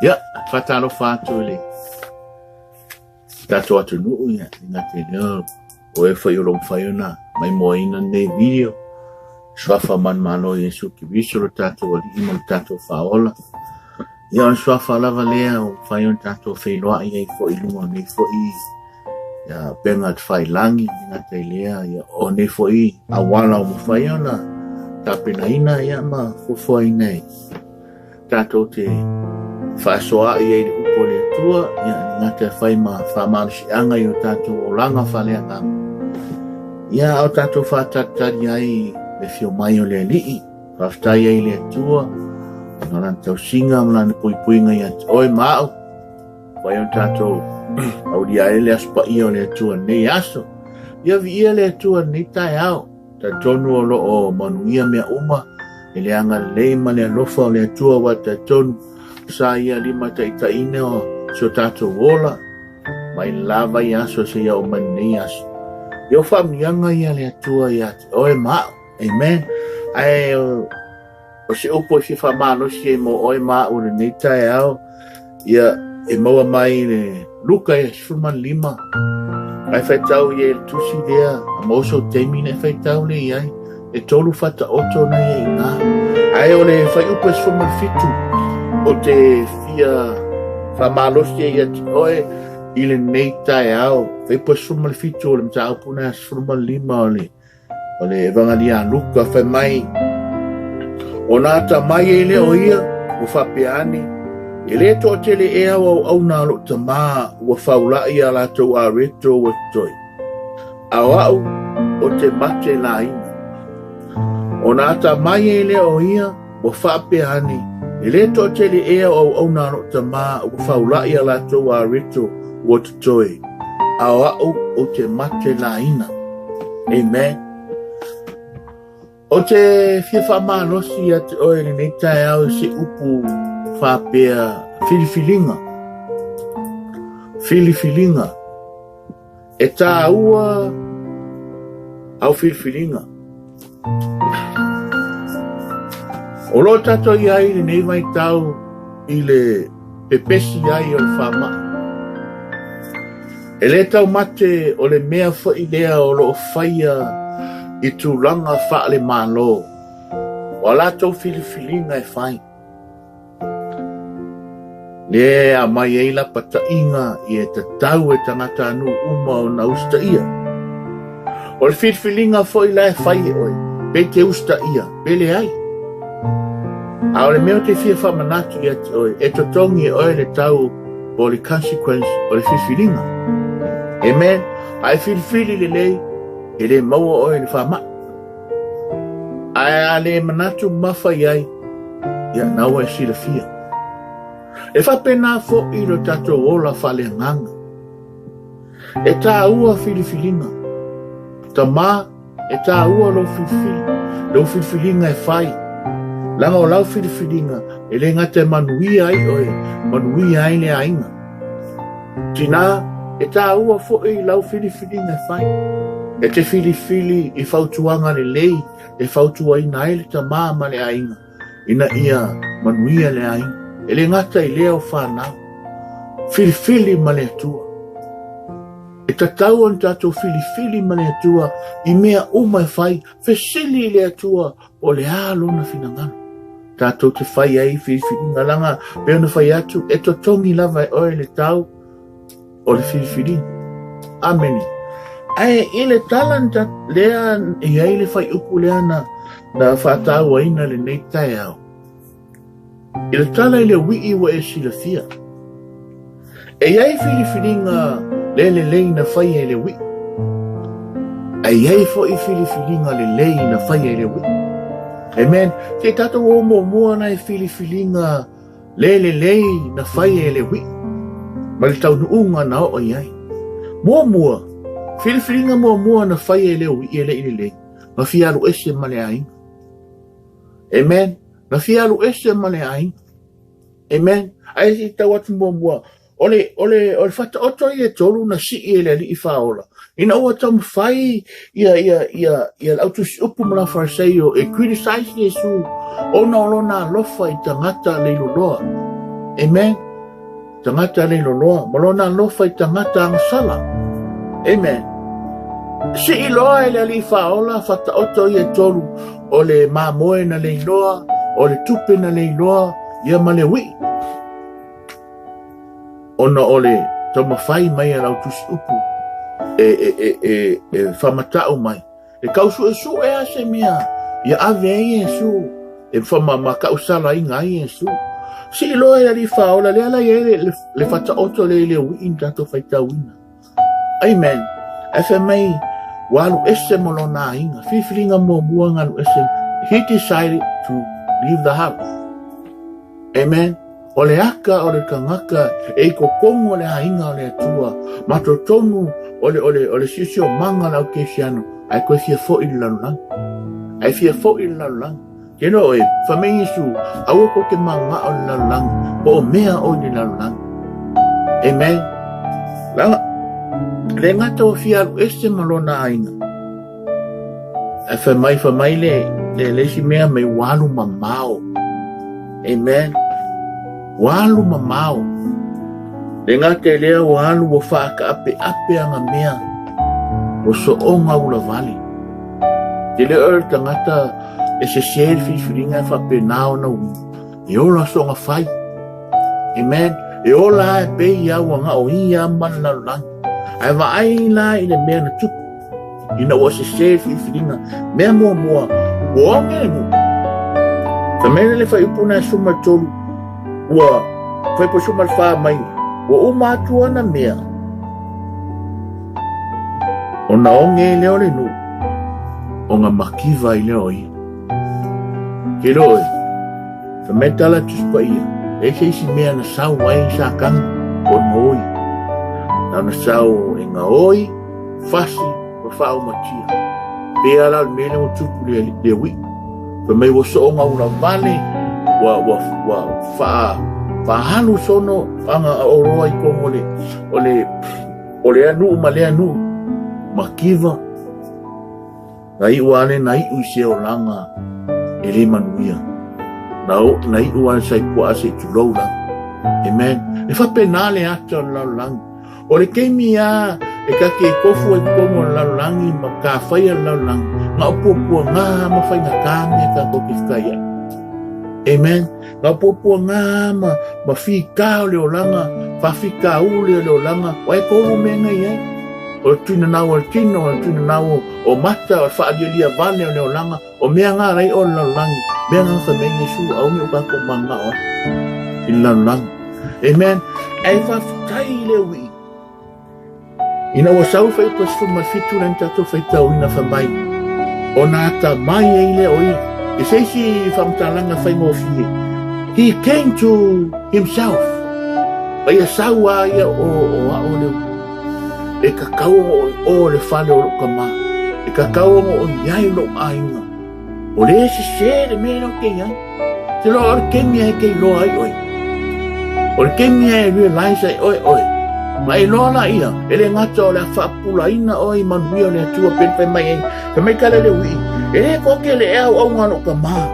Ya, fatalo fatu le. Tato atu nuu ya, ngate leo. Oe fai ulong fai una, mai moina ne video. Swafa man malo Yesu ki viso lo tato wali ima lo tato faola. Ya on swafa lava lea o fai on tato fai loa ia i fo ilunga ne fo i. Ya pengat fai langi ngate lea ya o ne fo i. Awala o fai ona. Tapi na ina ya ma fo nei. Tato te fasoa ia i upo le tua ya ngate fai ma famalisi anga yo tato o langa fale anga. Ya o tato fa tatari ai le fio mai o le lii, raftai ai le tua, ngaran tau singa mlane pui ngai at oi mau, vai on tato au dia ele aspa i o le tua nei aso, ia vi le tua nei tai au, ta tonu o lo o manuia mea uma, ele anga le ma le lofa o le tua wa ta tonu, sa ia lima ta ine o so tato wola, mai lava i aso se ia o mani aso. Yo famianga ia le tua ia oi mau. Amen. Ai o se upo si famalo si mo oi ma o nei tai au ia e moa mai le luka e suman lima. Ai fai tau ia tusi dea a moso temi ne fai tau le iai e tolu fata oto na ia ina. Ai o le fai upo e suman fitu o te fia famalo si ia oi ile nei tai au fai upo e suman fitu o le mta au puna suman lima o le ole evangalia luka fai mai o nata mai ele o ia o fapeani ele to tele e au na lo tama o faula ia la to a retro o toi au o te mate la ina o nata mai ele o ia o fapeani ele to tele e au na lo tama o faula ia la to a retro o toi au o te mate la ina. Amen. O te fia no si at o ele nei tai au se upu whapea filifilinga e tā ua au filifilinga o lo tato i ai nei mai tau i le pepesi ai o le whama e le tau mate o le mea fo i lea o lo whaia i tūlanga wha le malo. O la tau filifilinga e whai. Lea mai eila pata inga i e tatau e tangata anu uma o na usta ia. O le filifilinga fo i la e whai oi. Pe te usta ia. Pele ai. A o le meo te fia whamanaki ati oi. E totongi oi le tau o le consequence o le filifilinga. Amen. Ai filifili le lei. E le maua oe le whama. Ai le manatu mawha iai. Ia naua e sila fia. E whapena fo i lo tato ola whale nganga. E tā ua filifilinga. Ta mā e tā ua lo filifili. Lo filifilinga e whai. Langa o lau filifilinga. E le ngate manuia ai oe. Manuia ai le ainga. Tina e tā ua fo i lau filifilinga e whai. E te filifili i whautuanga le lei, e whautua i nai le tamā ma le ainga, ina ia manuia le ainga, e le ngata i leo whanau, filifili ma le atua. E tatau an tato filifili ma le atua, i mea uma e whai, fesili le atua, o le alo na finangana. Tato te whai ai filifili ngalanga, peo na whai atu, e totongi lava e oe le tau, o le filifili. Ameni. Ai ile talanta lea e ai le fai upu lea na whatau aina le nei tai au. Ile tala ile wii wa e sila fia. E ai filifilinga le lei na fai e le wii. Ai ai fo i filifilinga le lei na fai e le wii. Amen. Te tato o mua na e filifilinga le lei na fai e le wii. Ma le tau nuunga na o ai. Mua. Filifilinga mua na whai e leo i ele i le. Ma fialu ese ma le ainga. Amen. Na fialu ese ma le ainga. Amen. Ai si tau atu mua. Ole fata oto i e tolu na si i ele li i whaola. Ina ua tam whai ia autus upu mala Fariseo e criticize Yesu. Ona olona lofa i tangata le loa. Amen. tangata le loa, malona lofa I tangata angasala. Amen. Si iloa ele ali faola, fata oto I tolu, o le mamoe na le iloa, o le tupe na le iloa, ia malewi. Ona o le tamawhai mai a lau tusi upu, whamatau mai. E kausu e su e ase mea, ia ave e su, e whamamaka usala I ngai e su. Si iloa ele ali faola, le ala le fata oto le ui tato whaitauina. Amen. Efe mai, walu ese molona inga, fifiringa mo buangalu ese. He decided to leave the house. Amen. O le aka, o le kangaka, e kokongo le hainga o le atua. Matotonu, o le sisio manga lau kesiano. Ai koe fia fo I lalulang. Ai fia fo I lalulang. Keno e, whamei Yesu, aua ko ke manga o le lalulang. Po o mea o le lalulang. Amen. Langa. Le ngata o fia alu ese malona ainga. E whamai le lesi mea me walu mamao. Amen. Walu mamao. Le ngata e lea walu o whaaka ape anga mea. O so onga ula vali. Te lea tangata e se seri fifiringa whape nao na ui. E ola so nga whai. Amen. E ola e pe ia wanga o ia man na langi. Ai vai la I le mea na tupu. Ina o se se fifiringa. Mea mua. Wonge mu. Ka mene le whai upuna suma tolu. Ua whai po suma wha mai. Ua umatua na mea. O na onge leo le nu. O nga makiva I leo I. Ke roi. Ka metala tuspa ia. E se isi mea na sau wai sa kang. O noi. Na sau e nga oi, fasi, o whao matia. Pea la mele o tupu le wi. Pa mei wo so nga una vale, wa halu sono, anga o roa I kongo o le anu, ma le anu, makiva. Na I wane na I uise o langa, e le manuia. Na I wane sai kua ase tulou langa. Amen. E fa penale ata o langa. O le keimia e ka ke kofu e kongo laulangi ma ka whai a laulangi. Nga upopua ngā ma whai ngā kāme ka koki whakaia. Amen. Nga upopua ngā ma whika o leo langa, whika u leo langa, wai koru me ngai ai. O le tuna nau o le tino, o le tuna nau o mata, o le whaadia vane o leo langa, o mea ngā rei o laulangi, mea ngā whamei Yesu, au mi o kako manga o. I laulangi. Amen. Ai whawhitai leo wi. Ina wa sau fai pas fu fitu len tato fai tau ina whamai. O nata mai e ile oi. E seisi whamtalanga fai mo fie. He came to himself. Pai a sau a ia o leo. E kakao o le whale o loka ma. E kakao o iai lo ainga. O le se le mea no ke iai. Te lo ar kemia e ke lo ai oi. O le kemia e realize ai oi. Ma e lola ia, ele ngata o le whapula ina o I manuia le atua penpai mai ei. Ka mai kale le ui, ele koke le ea au ngano ka maa.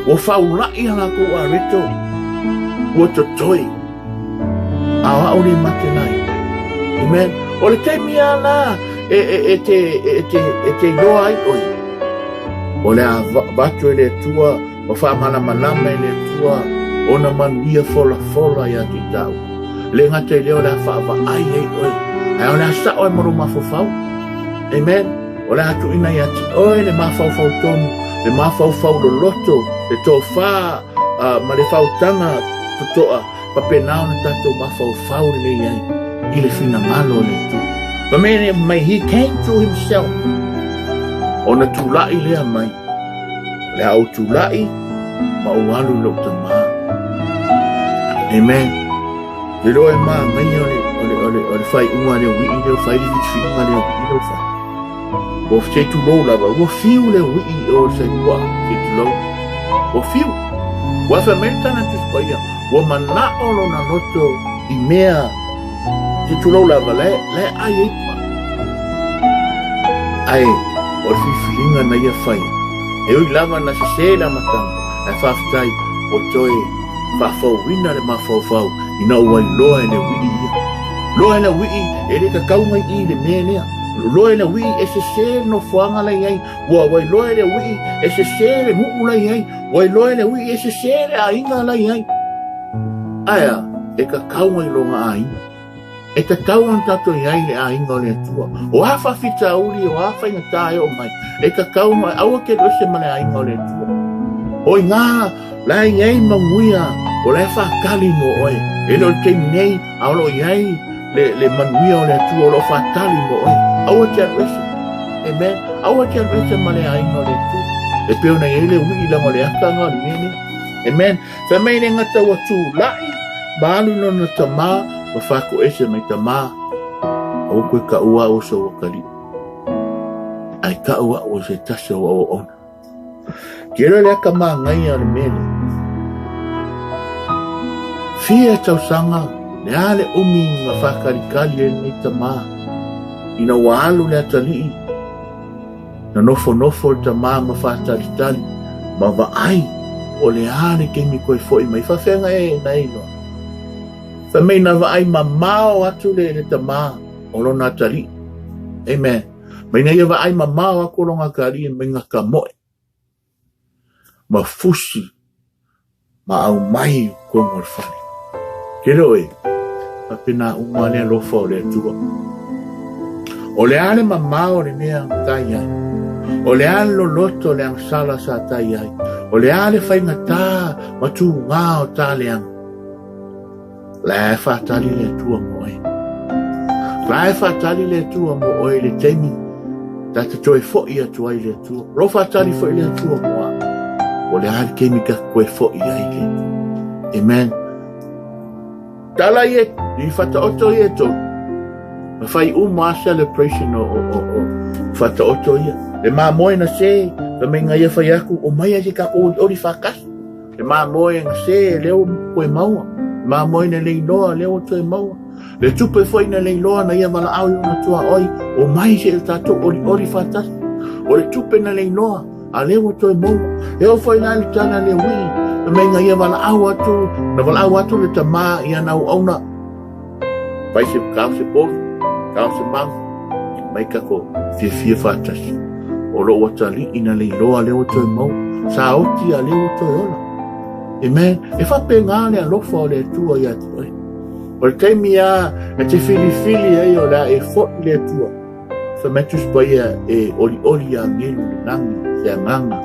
O whaulai ala ko a reto, o totoi. Awa o le mate nai. Amen. O le teimia la, e te loa ai oi. O le a vatu ele atua, o whamana manama ele atua, o na manuia fola ia ti tau. Le ngata I leo le whaava ai ei oi. Ai o le asa oi maru mawhawhau. Amen. O le atu ina I ati oi le mawhawhau tonu. Le mawhawhau lo loto. Le tō wha ma le whautanga tutoa. Pa penao na tato mawhawhau le iai. I le whina malo le tu. Pa mene mai he came to himself. O na tūlai lea mai. Le au tūlai ma ualu lo tamaa. Amen. Le loe maa mai o le whai unga leo wii leo whai li whiunga leo wii leo whai. O se tu lou lava, o fiu leo wii o se kua, se tu lou. O fiu. Wa whamenta na tuspaia, o mana o lo na noto I mea, se tu lou lava, le ai ei pa. Ai, o whiwhiringa na ia whai. E ui lava na se la matanga, e whaftai o toe, whawhauina le mawhauwhau, ina ua loa ele wii ia. Loa ele wii ele ka kaunga I le menea. Loa ele wii e se se no fuanga lai ai. Wai loa ele wii e se se le nuku lai ai. Wai loa ele wii e se se le ainga lai ai. Aya, e ka kaunga I longa ainga. E ta tauan tato iai le ainga o le atua. O hafa fita uli o hafa inga tae o mai. E ka kaunga aua ke lose ma le ainga o le atua. O ngā, la iai manguia, o le whakali mo oe. E lo te nei, a lo iai, le manuia o le atua, o lo whakali mo oe. Aua te alwese. Amen. Aua te alwese ma le ainga o le atua. E peo na iai le ui langa le akanga o le mene. Amen. Fa mei ne ngata watu lai, maalu no na tamaa, ma whako ese mai tamaa. O koe ka ua o sa wakari. Ai ka ua o se tasa o ona. Kira lea ka maa ngai ale mele. Fia tau sanga, le ale umi nga whakarikali e ni tamaa. Ina waalu lea talii. Na nofo le tamaa ma whataritali. Ma vaai o le ale kemi koe foi mai whawhenga e na ino. Fa mei na vaai ma mao atu le tamaa o lona talii. Amen. Mai na ia vaai ma mao ako longa kari e menga ka moe. Ma fusi ma au mai ko ngol fale. Kero e, a pena umane lofa o le atua. O le ale ma mao le mea tai ai. O le ale lo loto le angsala sa tai ai. O le ale whainga tā ma tu ngā o tā le ang. La e whatali le atua mo e. La e whatali le atua mo oe le temi. Ta te toi fo'i atua I le atua. Ro whatali fo'i le atua mo a. O le ale kemi ka koe fo'i ai le. Amen. Tala ye, I whata oto ye to. Ma whai uma celebration o whata oto ye. Le maa moe na se, ka me ngai e whai aku, o mai ake ka o ori whakas. Le maa moe na se, leo koe maua. Le maa moe na lei loa, leo toe maua. Le tupe foi na lei loa na ia wala au na tua oi, o mai se e tato ori whakas. O le tupe na lei loa, a leo toe maua. Leo foi na li tana le wii. Me nga ia wala au atu le tamaa ia nau auna. Pai se kau se pofu, kau se mang, mai kako fia whatasi. O lo watali ina le loa leo toi mau, sa oti a leo toi ola. Amen. E whape ngā lea lofa o le tua ia toi. O le teimi a, e te fili ai o la e fo le tua. Fa metus pa ia e oli a ngelu le nangi, se a nganga,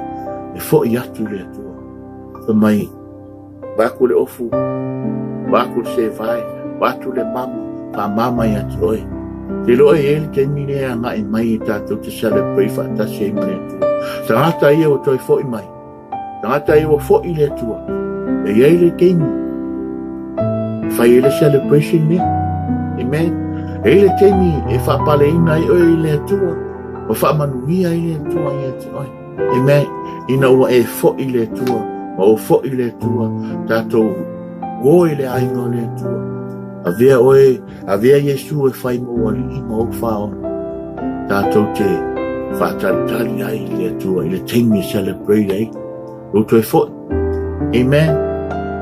e fo I atu le tua. Mai baku le ofu, baku le se vai, baku le mama, pa mama ia te oi. Te loe ele te mire a ngai mai I tātou te celebrate whaatasi e mare tua. Tangata ia o toi fo'i mai. Tangata ia o fo'i le tua. E iei le keimi. Whai ele celebration ne. Amen. E le keimi e whaapale ina I oi le tua. O whaamanuia I le tua ia te oi. Amen. Ina ua e fo'i le tua. Ma o fo'i le tua, tātou goi le ainga o le tua. A vea Yesu e whai mo wali I ma o whaona. Tātou te whātari ai le tua, I le teimi celebrate ai. Roto e fo'i. Amen.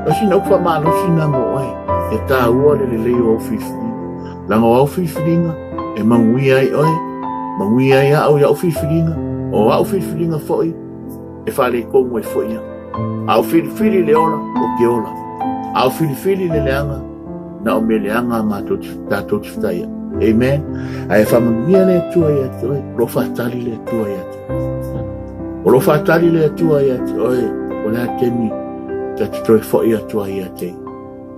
Osi na ufa malosi na mo ai. E tā ua le leo o whiwhiringa. Langa o whiwhiringa, e mangui ai oi. Mangui ai au ya o whiwhiringa. O au whiwhiringa fo'i. E whale kongo e fo'i. Au fili le ola o ke ola. Au fili le leanga na o me leanga ma tātou titaia. Amen. Ai whamangia le tua ia te oi. Lo whatali le tua ia te oi. O lo whatali le tua ia te oi. O lea temi ta te toi fo ia tua ia te.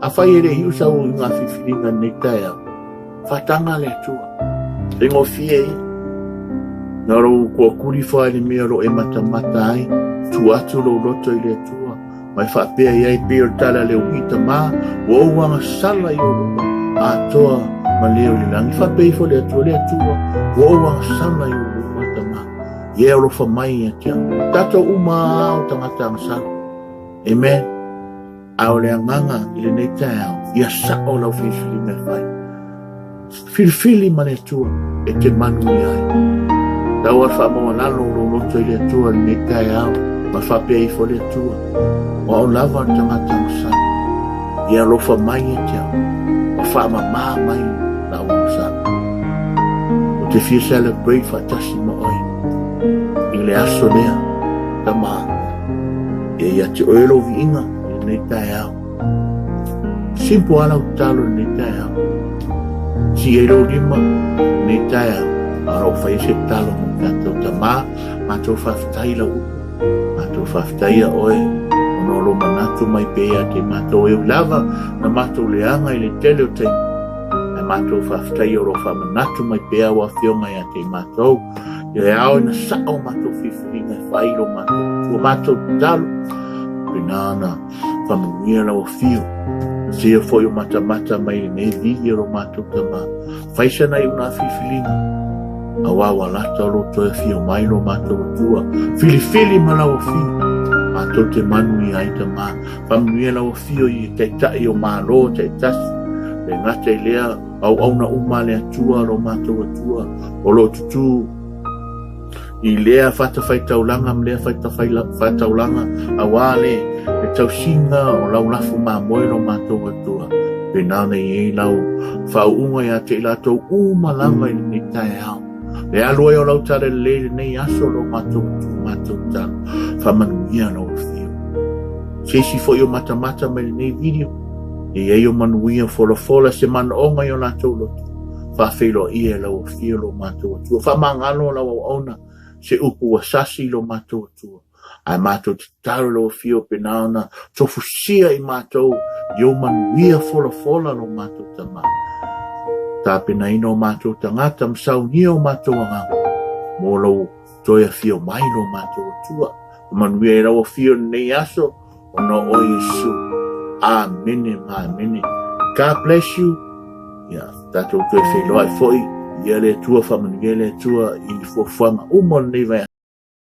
A whai ere hiu sa o ngā whiwhiringa nei tai au. Whatanga le tua. Ringo fie i. Nā rau kua kuri whae ni mea ro e mata ai. Tu atu lo loto I le tua. Mai whapea iai peo tala le uita mā. Wa uanga sala I o a toa ma leo le langi. Whapea fo le atua le atua. Wa uanga sala I o uata mā. Ie rofa mai a tia. Tato uma au tangata ang sala. Amen. Ao le anganga I le nei tai au. Ia sa o lau whiwhili me whai. Whiwhili ma le atua e te manu I ai. Tau a whamoa lalo lo loto I le atua le nei tai au. Ma whapea I fo le atua. Wa o lava tangata ang sala. ia lofa mai e te au, o whaamamā mai na unusa. O te fia celebrate whatasi mo oi, i le aso lea, ta maa, ia te oelo viinga, i nei tae au. Simple ala utalo nei tae au. Si ero lima, nei tae au, aro whai se talo mo kato ta maa, mātou whaftai la upo, mātou whaftai a oe, ono manatu mai pea te mātou e lava na mātou leanga i le tele o te e mātou whaftai o rofa manatu mai pea wa whionga ia te mātou i ao ina sao mātou whiwhiringa e whairo mātou o mātou talo pinana whamungia lau whio sia foi o mata mai nei vigi o mātou tama whaisa nei una whiwhiringa a wawa lata o loto e whio mai lo mātou tua whili malau whio mātou te manu i aita mā, whamuia lau whio i te tai o mālo, te tasi, le ngata i lea, au na uma lea tua, lo mātou atua, o lo tutu, i lea whata whaitaulanga, mlea whaitaulanga, a wale, le tau singa, o lau lafu mā moe lo mātou atua, pe nāne i ei lau, whauunga i a te latou umalanga i ni tae au, le aloe o lau tare le nei aso lo mātou talo, whamanuia no whio. Sesi fo yo mata mai nei video. E ei o manuia fola se manaonga yo nātou lotu. Whawhelo ia lau whio lo mātou atua. Whamangano lau ona se upu wasasi lo mātou atua. Ai mātou te taro lau whio penaona. Tofu sia i mātou. Yo manuia fola lo mātou tama. Tā pena ino mātou tangata msau nia o mātou angangu. Mō lau toia whio mai lo mātou atua. Manuia e rawa whio nei aso o no o Yesu. Amene. God bless you. Yeah, tātou tue wheloa i foi. Ia le tua whamanuia le tua i fuafanga umon nei vai.